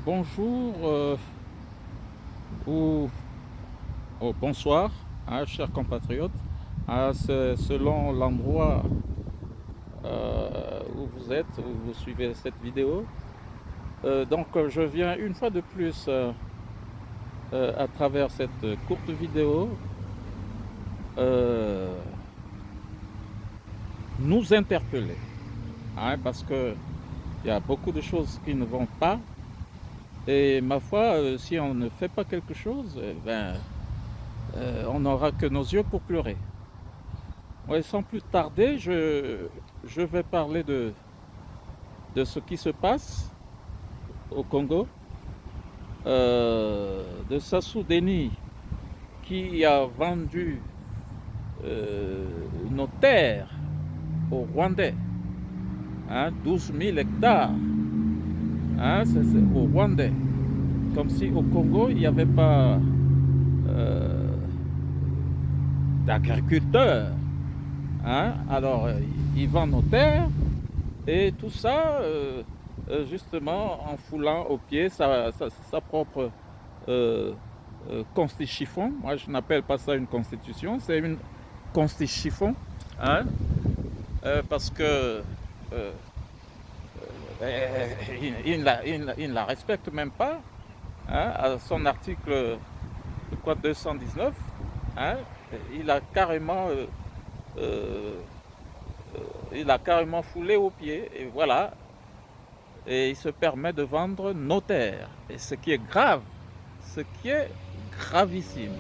Bonjour ou bonsoir, hein, chers compatriotes. C'est selon l'endroit où vous êtes, où vous suivez cette vidéo. Je viens une fois de plus à travers cette courte vidéo euh, nous interpeller, hein, parce que il y a beaucoup de choses qui ne vont pas. Et ma foi, si on ne fait pas quelque chose, on n'aura que nos yeux pour pleurer. Ouais, sans plus tarder, je vais parler de ce qui se passe au Congo, de Sassou Deni qui a vendu euh, nos terres aux Rwandais, hein, 12 000 hectares, hein, c'est aux Rwandais. Comme si au Congo, il n'y avait pas euh, d'agriculteurs. Hein. Alors, ils vendent nos terres et tout ça, justement, en foulant au pied sa propre euh, consti-chiffon. Moi, je n'appelle pas ça une constitution, c'est une consti-chiffon. Hein. Parce que euh, il ne la respecte même pas. Hein, à son article je crois, 219, hein, il a carrément euh, il a carrément foulé au pied, et voilà, et il se permet de vendre nos terres. Et ce qui est grave, ce qui est gravissime.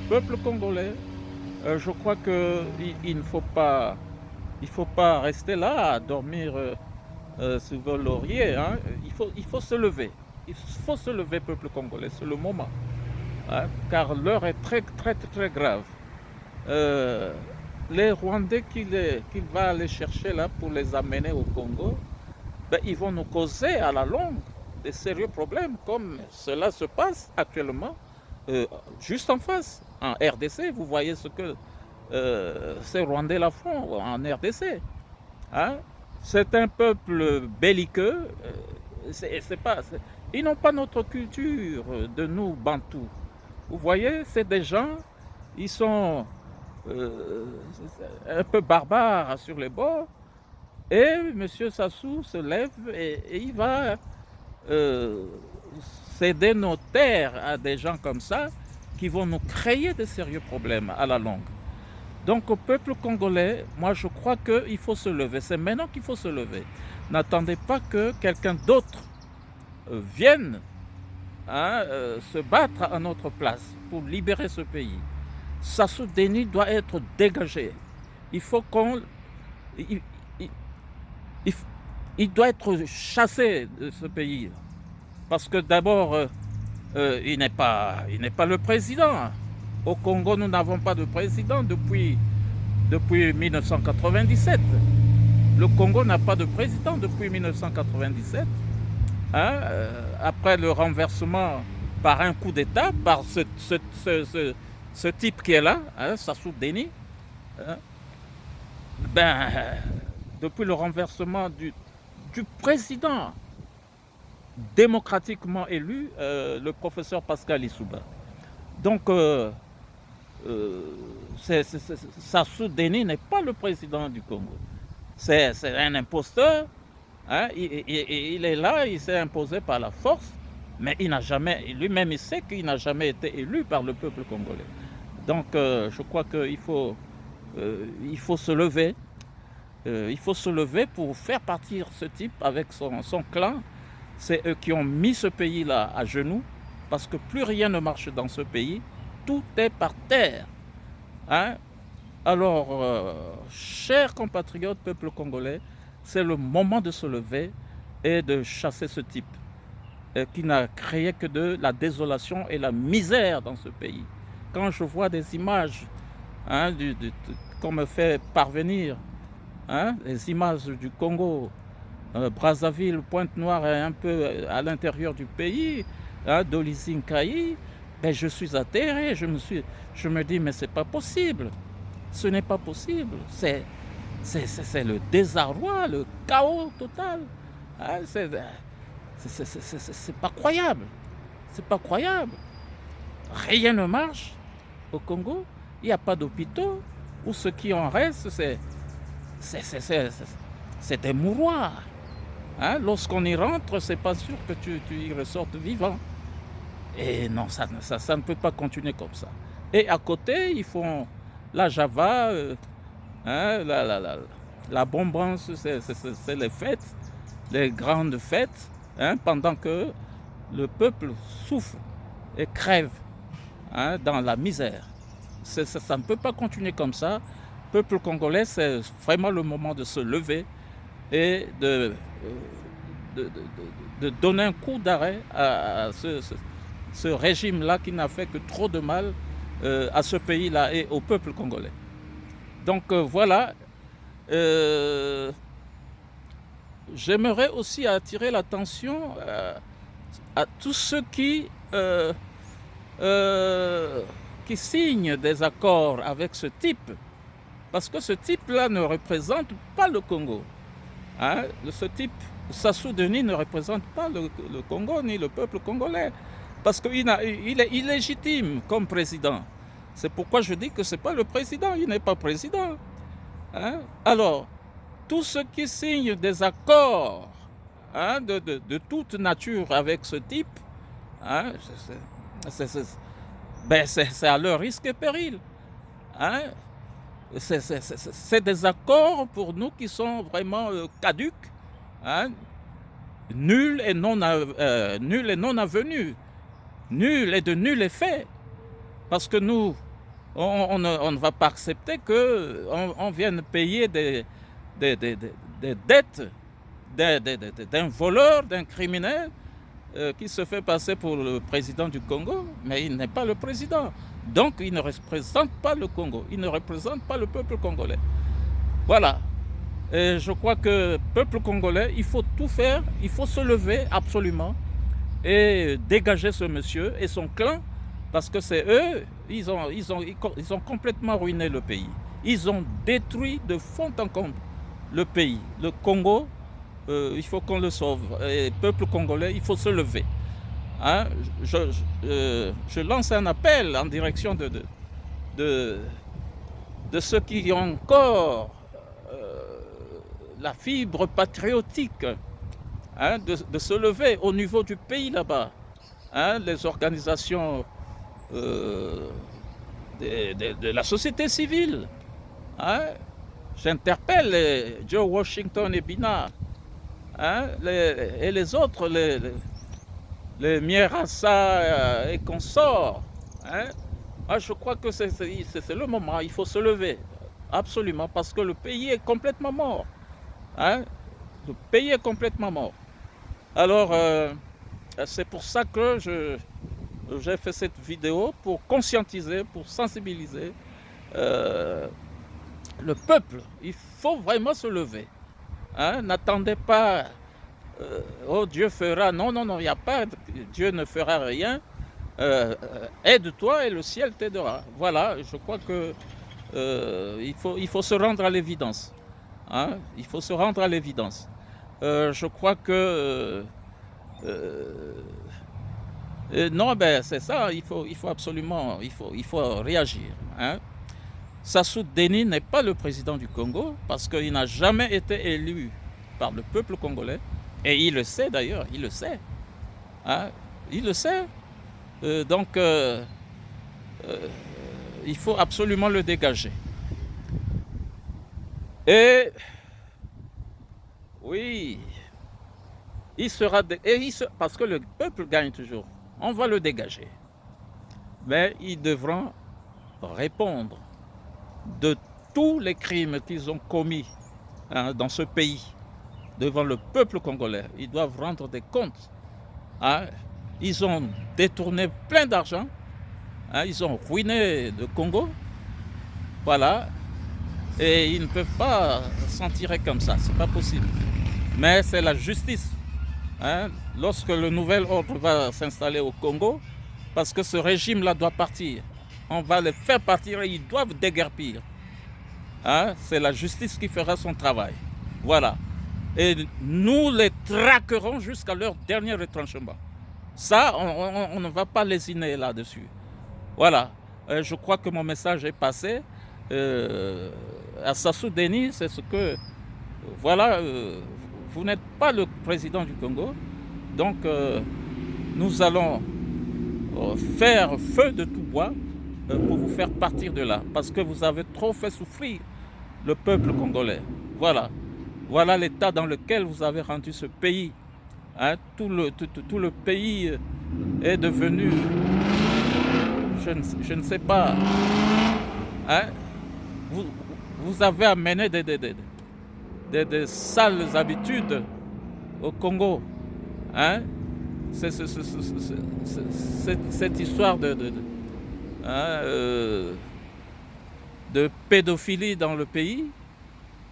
Peuple congolais, je crois qu'il ne faut pas, rester là à dormir sur vos lauriers. Hein. Il faut se lever. Il faut se lever, peuple congolais, c'est le moment. Hein, car l'heure est très, très, très grave. Euh, les Rwandais qu'il va aller chercher là pour les amener au Congo, ils vont nous causer à la longue des sérieux problèmes, comme cela se passe actuellement euh, juste en face, en RDC. Vous voyez ce que ces Rwandais là font en RDC. Hein. C'est un peuple belliqueux. C'est pas, ils n'ont pas notre culture de nous, Bantous. Vous voyez, c'est des gens, ils sont euh, un peu barbares sur les bords. Et M. Sassou se lève et il va euh, céder nos terres à des gens comme ça qui vont nous créer de sérieux problèmes à la longue. Donc au peuple congolais, moi je crois qu'il faut se lever. C'est maintenant qu'il faut se lever. N'attendez pas que quelqu'un d'autre vienne, hein, se battre à notre place pour libérer ce pays. Sassou Deni doit être dégagé. Il faut qu'on... Il, il, il, il doit être chassé de ce pays. Parce que d'abord, il n'est pas le président. Au Congo, nous n'avons pas de président depuis 1997. Le Congo n'a pas de président depuis 1997. Hein, après le renversement par un coup d'État, par ce type qui est là, hein, Sassou Deni, hein, depuis le renversement du président démocratiquement élu, le professeur Pascal Lissouba. Donc, euh, Sassou Deni n'est pas le président du Congo. C'est un imposteur. Hein, il est là, il s'est imposé par la force, mais il n'a jamais, lui-même il sait qu'il n'a jamais été élu par le peuple congolais. Donc je crois il faut se lever. Il faut se lever pour faire partir ce type avec son clan. C'est eux qui ont mis ce pays-là à genoux, parce que plus rien ne marche dans ce pays, tout est par terre. Hein. Alors, chers compatriotes, peuple congolais, c'est le moment de se lever et de chasser ce type qui n'a créé que de la désolation et la misère dans ce pays. Quand je vois des images, hein, qu'on me fait parvenir, hein, les images du Congo, Brazzaville, Pointe-Noire et un peu à l'intérieur du pays, hein, d'Olizinkaï, je suis atterré, je me dis mais c'est pas possible. Ce n'est pas possible. C'est le désarroi, le chaos total. Hein, C'est pas croyable. C'est pas croyable. Rien ne marche au Congo. Il n'y a pas d'hôpitaux. Ou ce qui en reste, c'est des mouroirs. Hein? Lorsqu'on y rentre, c'est pas sûr que tu y ressortes vivant. Et non, ça ne peut pas continuer comme ça. Et à côté, ils font la Java, hein, la bombance, c'est les fêtes, les grandes fêtes, hein, pendant que le peuple et crève, hein, dans la misère. Ça ne peut pas continuer comme ça. Le peuple congolais, c'est vraiment le moment de se lever et de donner un coup d'arrêt à ce régime-là qui n'a fait que trop de mal à ce pays-là et au peuple congolais. Donc voilà. J'aimerais aussi attirer l'attention à tous ceux qui signent des accords avec ce type, parce que ce type-là ne représente pas le Congo. Hein? Ce type, Sassou Denis, ne représente pas le Congo ni le peuple congolais, parce qu'il est illégitime comme président. C'est pourquoi je dis que ce n'est pas le président, il n'est pas président. Hein? Alors, tous ceux qui signent des accords, hein, de toute nature avec ce type, hein, c'est à leur risque et péril. Hein? C'est des accords pour nous qui sont vraiment caducs, hein? Nuls et non avenus, nul et de nul effet, parce que nous, on ne va pas accepter qu'on vienne payer des dettes d'un voleur, d'un criminel qui se fait passer pour le président du Congo, mais il n'est pas le président. Donc il ne représente pas le Congo, il ne représente pas le peuple congolais. Voilà. Et je crois que le peuple congolais, il faut tout faire, il faut se lever absolument et dégager ce monsieur et son clan, parce que c'est eux, ils ont complètement ruiné le pays. Ils ont détruit de fond en comble le pays. Le Congo, il faut qu'on le sauve. Et le peuple congolais, il faut se lever. Hein? Je lance un appel en direction de ceux qui ont encore la fibre patriotique, hein, de se lever au niveau du pays là-bas. Hein? Les organisations de la société civile. Hein? J'interpelle Joe Washington et Bina, hein, et les autres, les Mierassa et consorts. Hein. Moi, je crois que c'est le moment, il faut se lever, absolument, parce que le pays est complètement mort. Hein. Le pays est complètement mort. Alors, c'est pour ça que j'ai fait cette vidéo, pour conscientiser, pour sensibiliser le peuple. Il faut vraiment se lever. Hein? N'attendez pas, oh Dieu fera. Non, non, non, il n'y a pas, Dieu ne fera rien. Aide-toi et le ciel t'aidera. Voilà, je crois que il faut se rendre à l'évidence. Hein? Il faut se rendre à l'évidence. Je crois que non, ben c'est ça. Il faut absolument, il faut réagir. Hein? Sassou Denis n'est pas le président du Congo parce qu'il n'a jamais été élu par le peuple congolais. Et il le sait d'ailleurs, il le sait. Hein? Il le sait. Donc, il faut absolument le dégager. Et oui, il sera... parce que le peuple gagne toujours. On va le dégager. Mais ils devront répondre de tous les crimes qu'ils ont commis, hein, dans ce pays, devant le peuple congolais. Ils doivent rendre des comptes. Hein. Ils ont détourné plein d'argent. Hein. Ils ont ruiné le Congo. Voilà. Et ils ne peuvent pas s'en tirer comme ça. C'est pas possible. Mais c'est la justice. Hein. Lorsque le nouvel ordre va s'installer au Congo, parce que ce régime-là doit partir, on va les faire partir et ils doivent déguerpir. Hein? C'est la justice qui fera son travail. Voilà. et nous les traquerons jusqu'à leur dernier retranchement. Ça, on ne va pas lésiner là-dessus. Voilà, je crois que mon message est passé. À Sassou Denis, c'est ce que... Voilà, vous n'êtes pas le président du Congo, donc nous allons faire feu de tout bois pour vous faire partir de là, parce que vous avez trop fait souffrir le peuple congolais. Voilà, voilà l'état dans lequel vous avez rendu ce pays. Hein, tout le pays est devenu, je ne sais pas, hein, vous, vous avez amené des sales habitudes au Congo. Hein, cette histoire hein, de pédophilie dans le pays,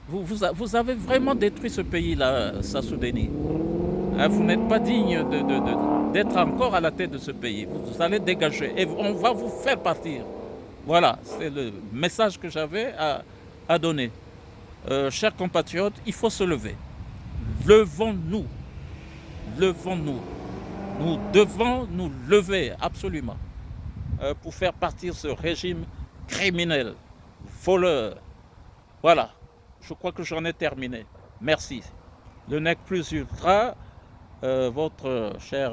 vous avez vraiment détruit ce pays-là, Sassou Denis. Hein, vous n'êtes pas digne d'être encore à la tête de ce pays. Vous allez dégager et on va vous faire partir. Voilà, c'est le message que j'avais à donner. Chers compatriotes, il faut se lever. Levons-nous. Levons-nous. Nous devons nous lever absolument pour faire partir ce régime criminel, voleur. Voilà, je crois que j'en ai terminé. Merci. Le nec plus ultra, votre cher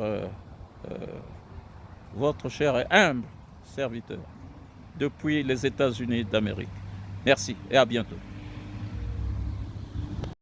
et humble serviteur depuis les États-Unis d'Amérique. Merci et à bientôt.